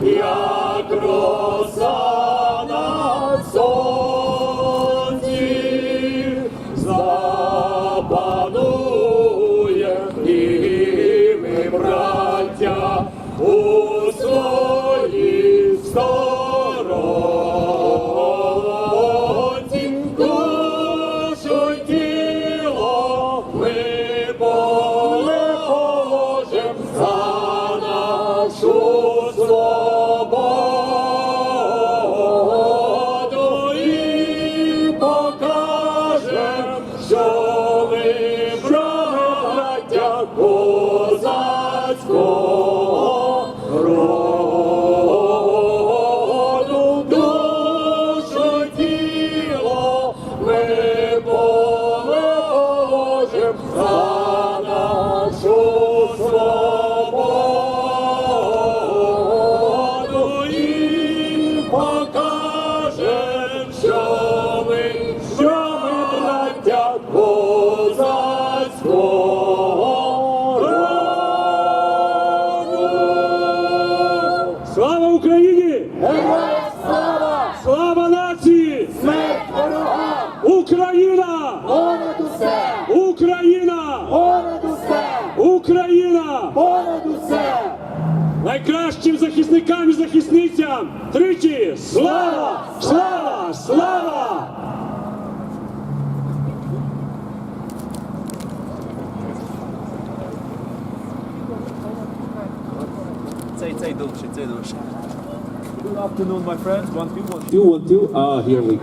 як роса на сонці, запанує і ми, браття, у своїй сторонці. Душу й тіло ми положим за нашу свободу і покажем, що ми браття козацького роду. Душу й тіло ми положим за нашу свободу і покажем, що ми браття козацького роду. Слава Україні! Героям слава! Слава нації! Смерть ворогам! Україна! Понад усе! Україна! Понад усе! Україна! Понад усе! Найкращим захисникам і захисницям тричі слава! Слава! Слава! Цей довше. Good afternoon, my friends. 1, 2, 1. 2, 1, 2. Ah, here we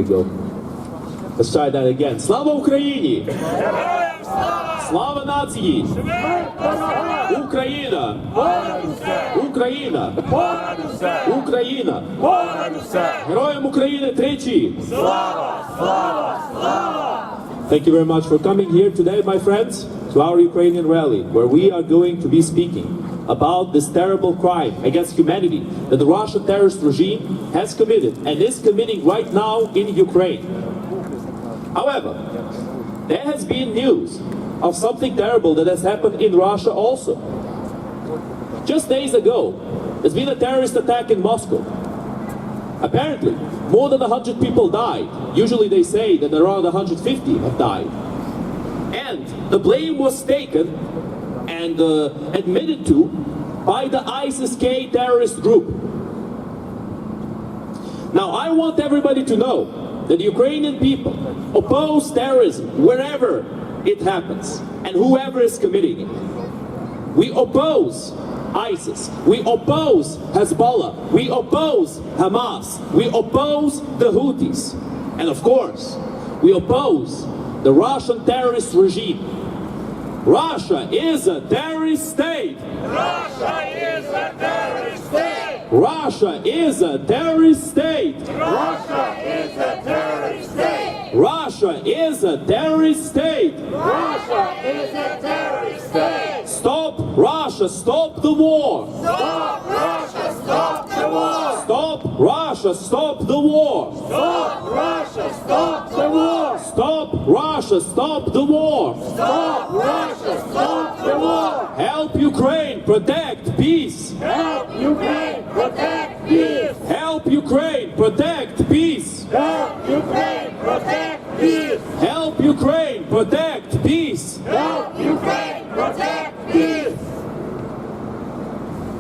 go. Let's try that again. Слава Україні! Слава нації! Україна! Україна! Україна! Героям України тричі! Слава! Слава! Слава! Thank you very much for coming here today, my friends, to our Ukrainian rally, where we are going to be speaking about this terrible crime against humanity that the Russian terrorist regime has committed and is committing right now in Ukraine. However, there has been news of something terrible that has happened in Russia also. Just days ago, there's been a terrorist attack in Moscow. Apparently, more than 100 people died. Usually they say that around 150 have died. And the blame was taken and admitted to by the ISIS-K terrorist group. Now, I want everybody to know that the Ukrainian people oppose terrorism wherever it happens and whoever is committing it. We oppose ISIS, we oppose Hezbollah, we oppose Hamas, we oppose the Houthis, and of course, we oppose the Russian terrorist regime. Russia is a terrorist state. Russia is a terrorist state. Russia is a terrorist state. Russia is a terrorist state. Russia is a terrorist state. Russia is a terrorist state. Stop Russia, stop the war. Stop Russia, stop the war. Stop Russia, stop the war. Stop Russia, stop the war. Stop Russia, stop the war. Stop Russia, stop the war. Help Ukraine protect peace. Help Ukraine protect peace. Help Ukraine protect peace. Help Ukraine protect peace. Help Ukraine protect peace. Help Ukraine protect peace.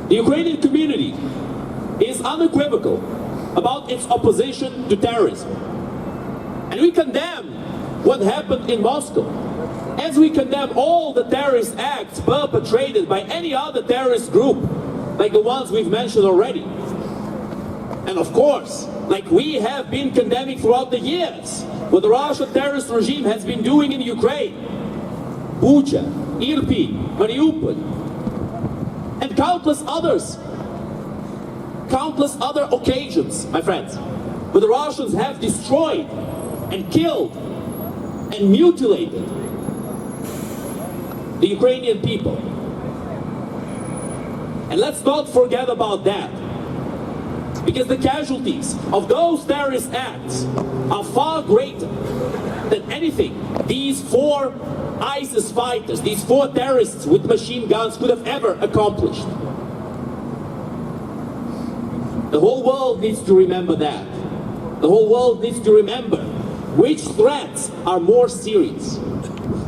The Ukrainian community is unequivocal about its opposition to terrorism. And we condemn what happened in Moscow, as we condemn all the terrorist acts perpetrated by any other terrorist group, like the ones we've mentioned already. And of course, like we have been condemning throughout the years, what the Russian terrorist regime has been doing in Ukraine. Bucha, Irpin, Mariupol, and countless other occasions, my friends, where the Russians have destroyed and killed and mutilated the Ukrainian people. And let's not forget about that, because the casualties of those terrorist acts are far greater than anything these 4 ISIS fighters, these 4 terrorists with machine guns could have ever accomplished. The whole world needs to remember that. The whole world needs to remember which threats are more serious.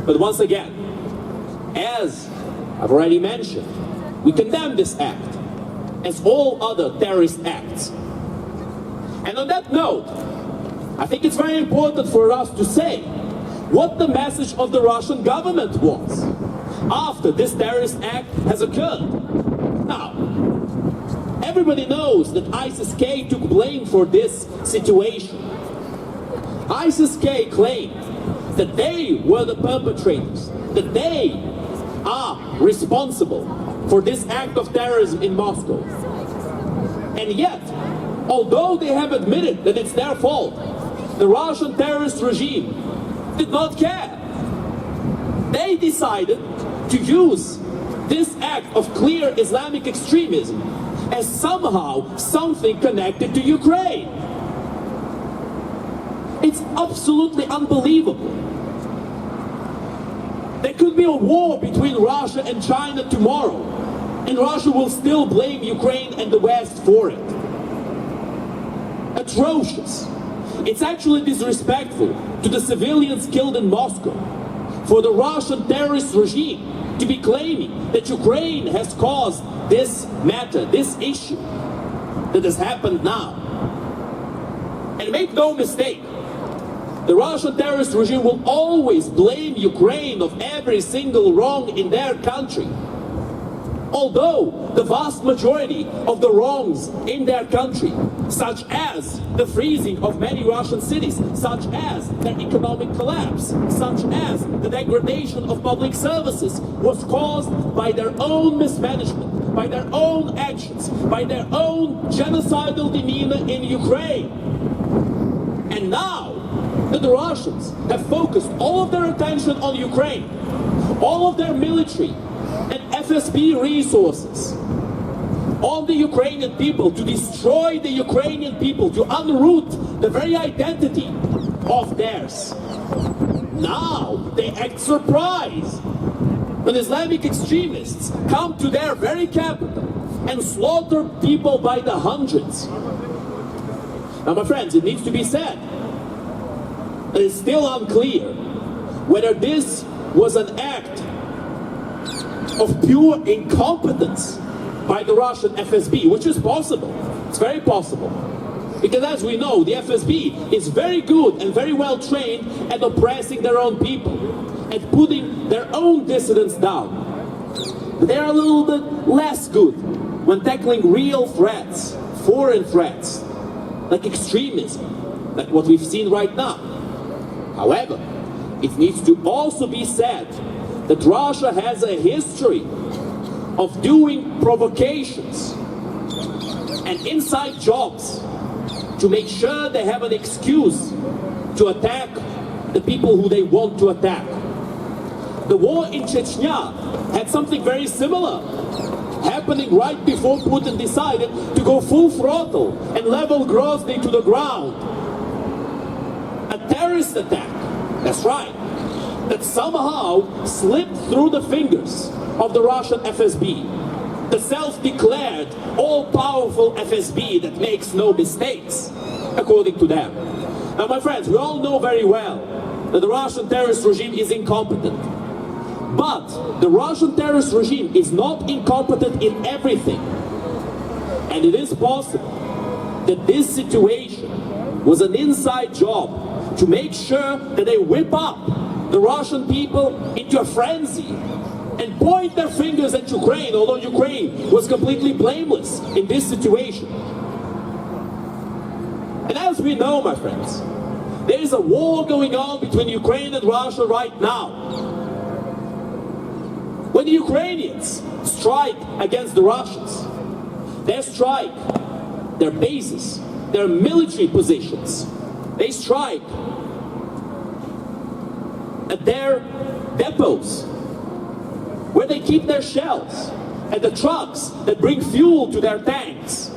But once again, as I've already mentioned, we condemn this act as all other terrorist acts. And on that note, I think it's very important for us to say what the message of the Russian government was after this terrorist act has occurred. Now, everybody knows that ISIS-K took blame for this situation. ISIS-K claimed that they were the perpetrators, that they are responsible for this act of terrorism in Moscow. And yet, although they have admitted that it's their fault, the Russian terrorist regime did not care. They decided to use this act of clear Islamic extremism as somehow something connected to Ukraine. It's absolutely unbelievable. There could be a war between Russia and China tomorrow, and Russia will still blame Ukraine and the West for it. Atrocious. It's actually disrespectful to the civilians killed in Moscow for the Russian terrorist regime to be claiming that Ukraine has caused this matter, this issue that has happened now. And make no mistake, the Russian terrorist regime will always blame Ukraine of every single wrong in their country. Although the vast majority of the wrongs in their country, such as the freezing of many Russian cities, such as their economic collapse, such as the degradation of public services, was caused by their own mismanagement, by their own actions, by their own genocidal demeanor in Ukraine. And now that the Russians have focused all of their attention on Ukraine, all of their military and FSB resources on the Ukrainian people, to destroy the Ukrainian people, to unroot the very identity of theirs. Now they act surprised when Islamic extremists come to their very capital and slaughter people by the hundreds. Now, my friends, it needs to be said that it's still unclear whether this was an act of pure incompetence by the Russian FSB, which is possible. It's very possible. Because as we know, the FSB is very good and very well trained at oppressing their own people, at putting their own dissidents down. But they are a little bit less good when tackling real threats, foreign threats, like extremism, like what we've seen right now. However, it needs to also be said that Russia has a history of doing provocations and inside jobs to make sure they have an excuse to attack the people who they want to attack. The war in Chechnya had something very similar happening right before Putin decided to go full throttle and level Grozny to the ground. A terrorist attack, that's right, that somehow slipped through the fingers of the Russian FSB, the self-declared all-powerful FSB that makes no mistakes, according to them. Now, my friends, we all know very well that the Russian terrorist regime is incompetent. But the Russian terrorist regime is not incompetent in everything. And it is possible that this situation was an inside job to make sure that they whip up the Russian people into a frenzy and point their fingers at Ukraine, although Ukraine was completely blameless in this situation. And as we know, my friends, there is a war going on between Ukraine and Russia right now. When the Ukrainians strike against the Russians, they strike their bases, their military positions. They strike at their depots, where they keep their shells, at the trucks that bring fuel to their tanks.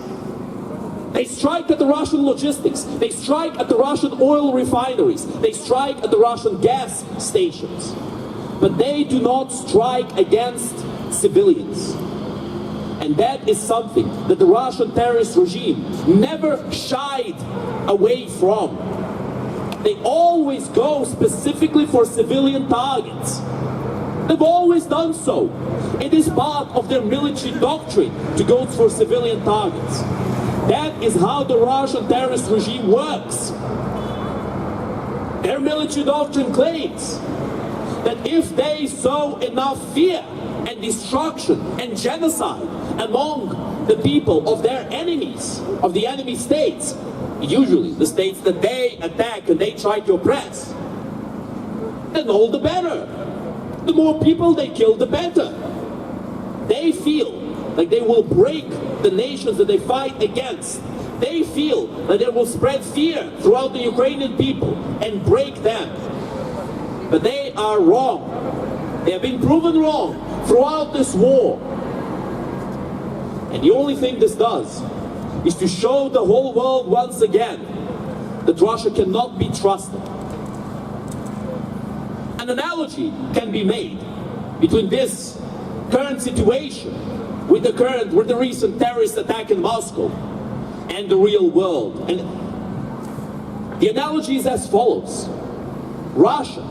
They strike at the Russian logistics. They strike at the Russian oil refineries. They strike at the Russian gas stations. But they do not strike against civilians. And that is something that the Russian terrorist regime never shied away from. They always go specifically for civilian targets. They've always done so. It is part of their military doctrine to go for civilian targets. That is how the Russian terrorist regime works. Their military doctrine claims that if they sow enough fear and destruction and genocide among the people of their enemies, of the enemy states, usually the states that they attack and they try to oppress, then all the better. The more people they kill, the better. They feel like they will break the nations that they fight against. They feel that they will spread fear throughout the Ukrainian people and break them. But they are wrong. They have been proven wrong throughout this war. And the only thing this does is to show the whole world once again that Russia cannot be trusted. An analogy can be made between this current situation with the recent terrorist attack in Moscow and the real world. And the analogy is as follows. Russia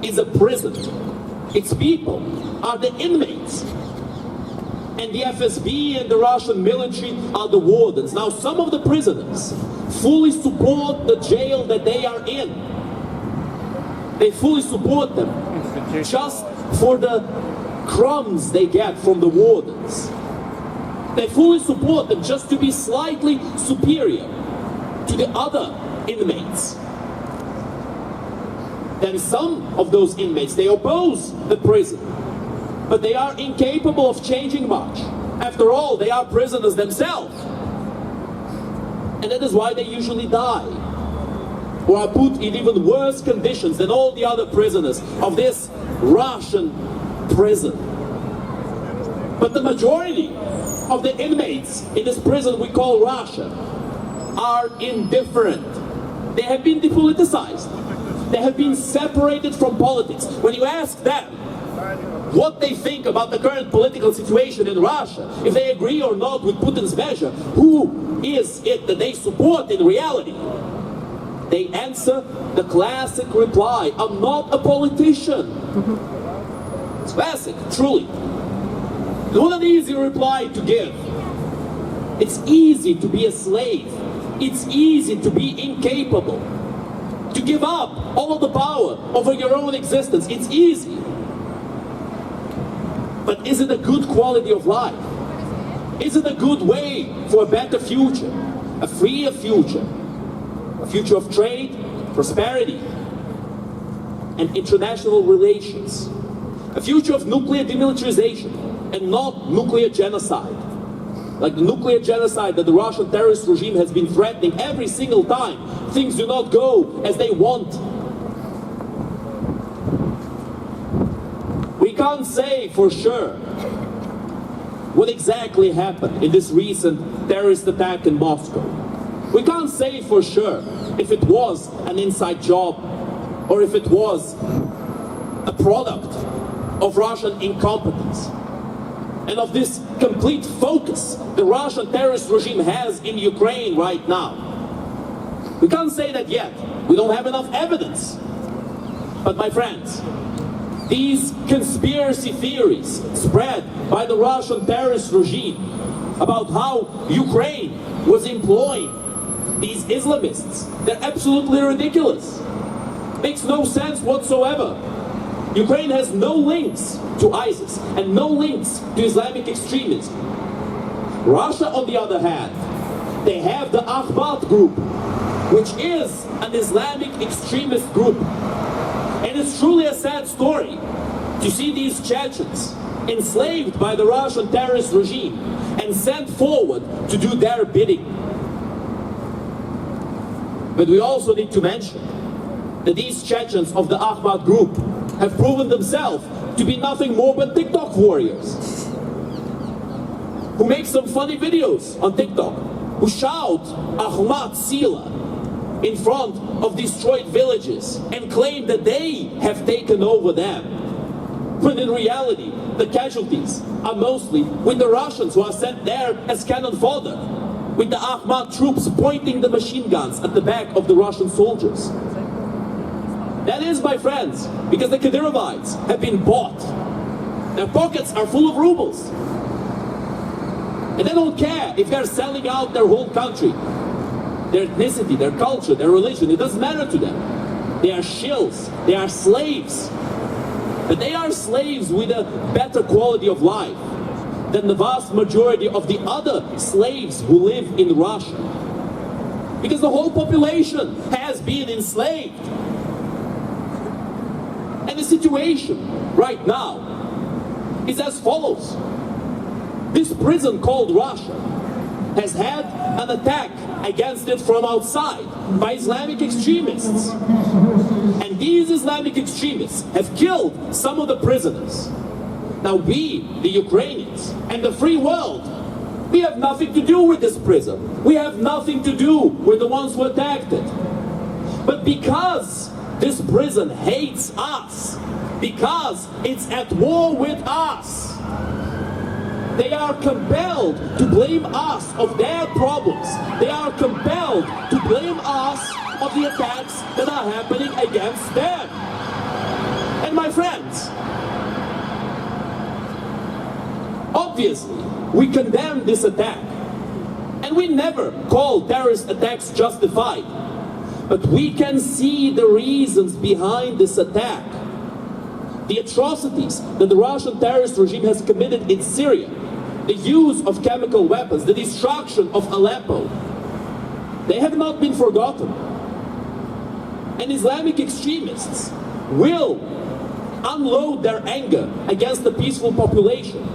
is a prison. Its people are the inmates. And the FSB and the Russian military are the wardens. Now, some of the prisoners fully support the jail that they are in. They fully support them just for the crumbs they get from the wardens. They fully support them just to be slightly superior to the other inmates. Then some of those inmates, they oppose the prison, but they are incapable of changing much. After all, they are prisoners themselves. And that is why they usually die, or are put in even worse conditions than all the other prisoners of this Russian prison. But the majority of the inmates in this prison we call Russia are indifferent. They have been depoliticized. They have been separated from politics. When you ask them what they think about the current political situation in Russia, if they agree or not with Putin's measure, who is it that they support in reality? They answer the classic reply, I'm not a politician. It's classic, truly. It's not an easy reply to give. It's easy to be a slave. It's easy to be incapable. To give up all of the power over your own existence. It's easy. But is it a good quality of life? Is it a good way for a better future? A freer future? A future of trade, prosperity, and international relations. A future of nuclear demilitarization and not nuclear genocide. Like the nuclear genocide that the Russian terrorist regime has been threatening every single time things do not go as they want. We can't say for sure what exactly happened in this recent terrorist attack in Moscow. We can't say for sure if it was an inside job or if it was a product of Russian incompetence and of this complete focus the Russian terrorist regime has in Ukraine right now. We can't say that yet. We don't have enough evidence. But my friends, these conspiracy theories spread by the Russian terrorist regime about how Ukraine was employing these Islamists, they're absolutely ridiculous. Makes no sense whatsoever. Ukraine has no links to ISIS and no links to Islamic extremism. Russia, on the other hand, they have the Ahmad group, which is an Islamic extremist group. And it's truly a sad story to see these Chechens enslaved by the Russian terrorist regime and sent forward to do their bidding. But we also need to mention that these Chechens of the Ahmad group have proven themselves to be nothing more but TikTok warriors who make some funny videos on TikTok, who shout Ahmad Sila in front of destroyed villages and claim that they have taken over them. When in reality, the casualties are mostly with the Russians who are sent there as cannon fodder, with the Ahmad troops pointing the machine guns at the back of the Russian soldiers. That is, my friends, because the Kadyrovites have been bought. Their pockets are full of rubles. And they don't care if they're selling out their whole country, their ethnicity, their culture, their religion. It doesn't matter to them. They are shills, they are slaves. But they are slaves with a better quality of life than the vast majority of the other slaves who live in Russia. Because the whole population has been enslaved. And the situation right now is as follows. This prison called Russia has had an attack against it from outside by Islamic extremists. And these Islamic extremists have killed some of the prisoners. Now we, the Ukrainians, and the free world, we have nothing to do with this prison. We have nothing to do with the ones who attacked it. But because this prison hates us, because it's at war with us, they are compelled to blame us of their problems. They are compelled to blame us of the attacks that are happening against them. And my friends, obviously, we condemn this attack. And we never call terrorist attacks justified. But we can see the reasons behind this attack. The atrocities that the Russian terrorist regime has committed in Syria, the use of chemical weapons, the destruction of Aleppo, they have not been forgotten. And Islamic extremists will unload their anger against the peaceful population,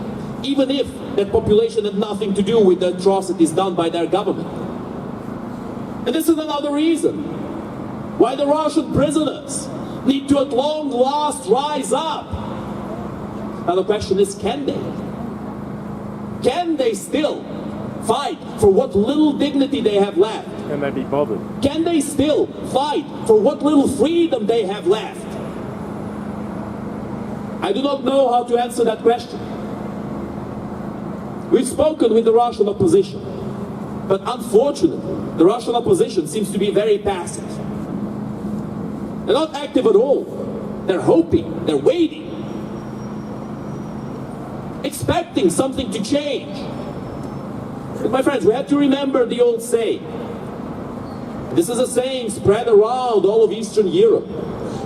even if that population had nothing to do with the atrocities done by their government. And this is another reason why the Russian prisoners need to at long last rise up. Now the question is, can they? Can they still fight for what little dignity they have left? Can they be bothered? Can they still fight for what little freedom they have left? I do not know how to answer that question. We've spoken with the Russian opposition, but unfortunately, the Russian opposition seems to be very passive. They're not active at all. They're hoping, they're waiting, expecting something to change. But my friends, we have to remember the old saying. This is a saying spread around all of Eastern Europe.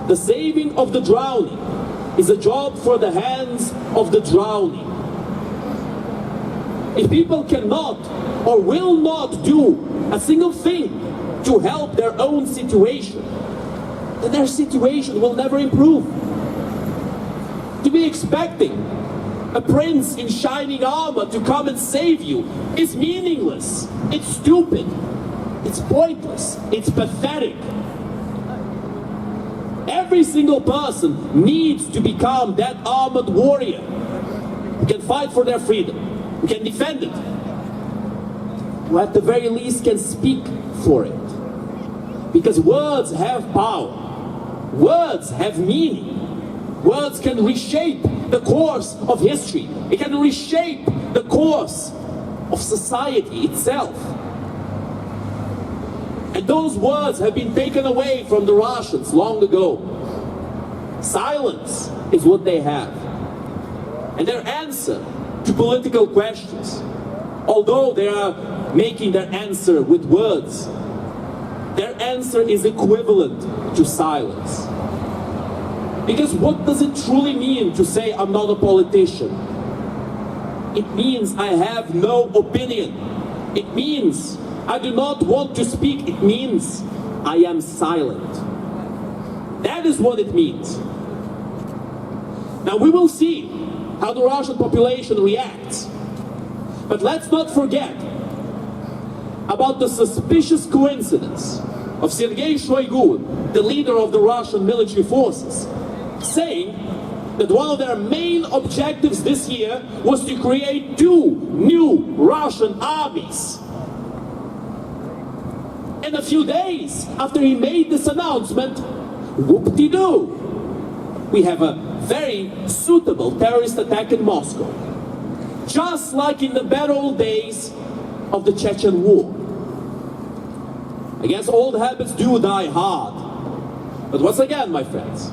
The saving of the drowning is a job for the hands of the drowning. If people cannot or will not do a single thing to help their own situation, then their situation will never improve. To be expecting a prince in shining armor to come and save you is meaningless. It's stupid. It's pointless. It's pathetic. Every single person needs to become that armored warrior who can fight for their freedom, who can defend it, who at the very least can speak for it. Because words have power. Words have meaning. Words can reshape the course of history. It can reshape the course of society itself. And those words have been taken away from the Russians long ago. Silence is what they have. And their answer to political questions, although they are making their answer with words, their answer is equivalent to silence. Because what does it truly mean to say I'm not a politician? It means I have no opinion. It means I do not want to speak. It means I am silent. That is what it means. Now we will see how the Russian population reacts. But let's not forget about the suspicious coincidence of Sergei Shoigu, the leader of the Russian military forces, saying that one of their main objectives this year was to create 2 new Russian armies. And a few days after he made this announcement, whoop-de-doo, we have a very suitable terrorist attack in Moscow. Just like in the bad old days of the Chechen War. I guess old habits do die hard. But once again, my friends,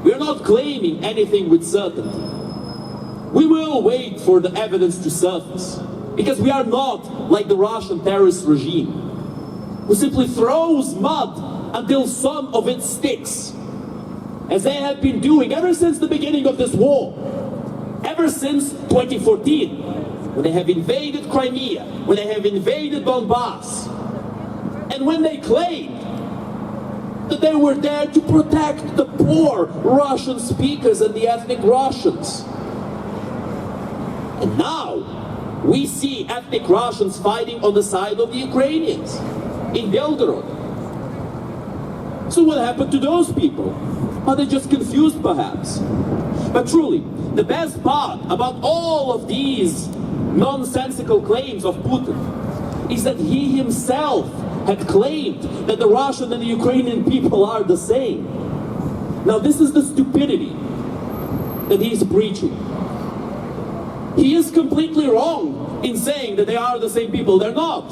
we are not claiming anything with certainty. We will wait for the evidence to surface, because we are not like the Russian terrorist regime, who simply throws mud until some of it sticks, as they have been doing ever since the beginning of this war, ever since 2014, when they have invaded Crimea, when they have invaded Donbass, and when they claimed that they were there to protect the poor Russian speakers and the ethnic Russians. And now we see ethnic Russians fighting on the side of the Ukrainians in Belgorod. So what happened to those people? Are they just confused perhaps? But truly, the best part about all of these nonsensical claims of Putin is that he himself had claimed that the Russian and the Ukrainian people are the same. Now this is the stupidity that he is preaching. He is completely wrong in saying that they are the same people. They're not.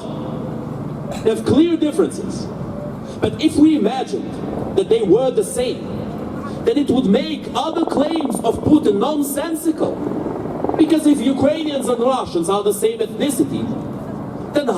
They have clear differences. But if we imagined that they were the same, then it would make other claims of Putin nonsensical. Because if Ukrainians and Russians are the same ethnicity, then